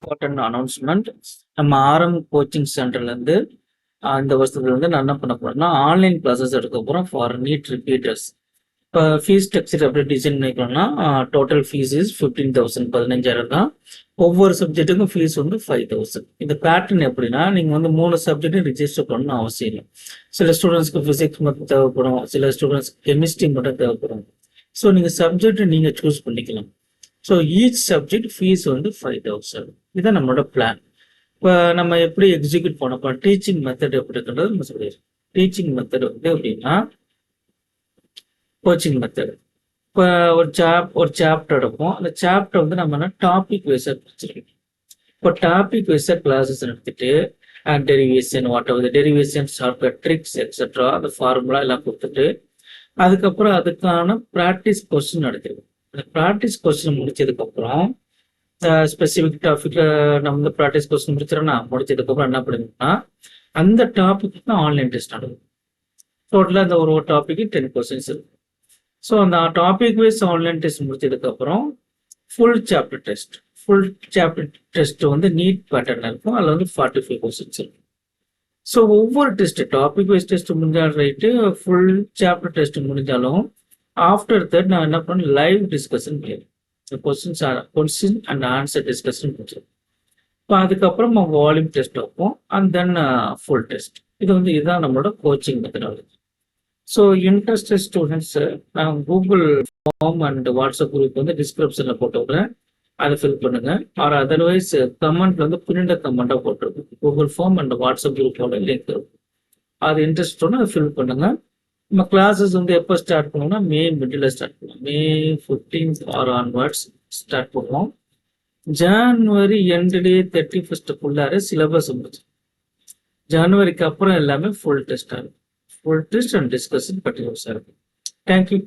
Important announcement. நம்ம ஆரம் coaching சென்டர்லேருந்து இந்த வருஷத்துல வந்து நான் என்ன பண்ண போறேன்னா ஆன்லைன் கிளாஸஸ் எடுக்க போகிறோம் ஃபார் நீட் ரிப்பீட்டர்ஸ். இப்போ ஃபீஸ் ஸ்ட்ரக்சர் எப்படி டிசைன் பண்ணிக்கலாம்னா டோட்டல் ஃபீஸ் இஸ் 15,000 15,000 தான். ஒவ்வொரு சப்ஜெக்ட்டுக்கும் ஃபீஸ் வந்து 5,000. இந்த பேட்டர்ன் எப்படின்னா நீங்கள் வந்து 3 சப்ஜெக்ட்டும் ரிஜிஸ்டர் பண்ணணும்னு அவசியம் இல்லை. சில ஸ்டூடெண்ட்ஸ்க்கு ஃபிசிக்ஸ் மட்டும் தேவைப்படும், சில ஸ்டூடெண்ட்ஸ்க்கு கெமிஸ்ட்ரி மட்டும் தேவைப்படும். ஸோ நீங்கள் சப்ஜெக்ட் நீங்கள் சூஸ் பண்ணிக்கலாம். ஸோ ஈச் சப்ஜெக்ட் ஃபீஸ் வந்து 5,000. இதுதான் நம்மளோட பிளான். இப்போ நம்ம எப்படி எக்ஸிக்யூட் பண்ணப்போ டீச்சிங் மெத்தட் எப்படி இருக்குன்றது நம்ம சொல்லிடுறோம். டீச்சிங் மெத்தட் வந்து எப்படின்னா கோச்சிங் மெத்தட். இப்போ ஒரு சாப்டர் எடுப்போம். அந்த சாப்டர் வந்து நம்ம டாபிக் வைஸாக பிரிச்சிருக்கோம். இப்போ டாபிக் வைஸாக கிளாஸஸ் எடுத்துட்டு derivation what ever derivation shortcut tricks etcetera அந்த ஃபார்முலா எல்லாம் கொடுத்துட்டு அதுக்கப்புறம் அதுக்கான ப்ராக்டிஸ் கொஸ்டின் நடத்திடுவோம். அந்த ப்ராக்டிஸ் கொஸ்டின் முடிச்சதுக்கப்புறம் ஸ்பெசிஃபிக் டாபிக்ல நம்ம வந்து ப்ராக்டிஸ் கொஸ்டின் முடிச்சதுக்கப்புறம் என்ன பண்ணுவோம்னா அந்த டாபிக் தான் ஆன்லைன் டெஸ்ட் நடக்கும். டோட்டலாக அந்த ஒரு டாபிக்கு 10 கொஸ்டின்ஸ் இருக்கும். ஸோ அந்த டாபிக் வைஸ் ஆன்லைன் டெஸ்ட் முடிச்சதுக்கப்புறம் ஃபுல் சாப்டர் டெஸ்ட் வந்து நீட் பேட்டர்ன் இருக்கும். அதில் வந்து 45 கொஸ்டின்ஸ் இருக்கும். ஸோ ஒவ்வொரு டெஸ்ட் டாபிக் வைஸ் டெஸ்ட் முடிஞ்சாலும் ரைட்டு, ஃபுல் சாப்டர் டெஸ்ட் முடிஞ்சாலும் ஆஃப்டர் தட் நான் என்ன பண்ணேன் live discussion question and answer discussion முடிச்சிடும். இப்போ அதுக்கப்புறம் அவங்க வால்யூம் டெஸ்ட் வைப்போம் அண்ட் தென் ஃபுல் டெஸ்ட். இதுதான் நம்மளோட coaching methodology. So interested students நான் Google form and WhatsApp group வந்து டிஸ்கிரிப்ஷனில் போட்டு விடுறேன், அதை ஃபில் பண்ணுங்க. ஆர் அதர்வைஸ் கமெண்ட்ல வந்து பிரிண்ட கமெண்ட்டாக போட்டுருக்கும். கூகுள் ஃபார்ம் அண்ட் வாட்ஸ்அப் குரூப்போட லிங்க் இருக்கும். அது இன்ட்ரெஸ்ட் அதை ஃபில் பண்ணுங்க. நம்ம கிளாஸஸ் வந்து எப்போ ஸ்டார்ட் பண்ணுவோம்னா மே மிடில் ஸ்டார்ட் பண்ணுவோம். மே 15th ஆர் ஆன்வர்ட்ஸ் ஸ்டார்ட் பண்ணுவோம். ஜான்வரி எண்டு 31st சிலபஸ் முடிச்சு. ஜனவரிக்கு அப்புறம் எல்லாமே ஃபுல் டெஸ்ட் ஆகும். ஃபுல் டெஸ்ட் அண்ட் டிஸ்கஷன் கண்டினியூஸாக இருக்கும். தேங்க்யூ.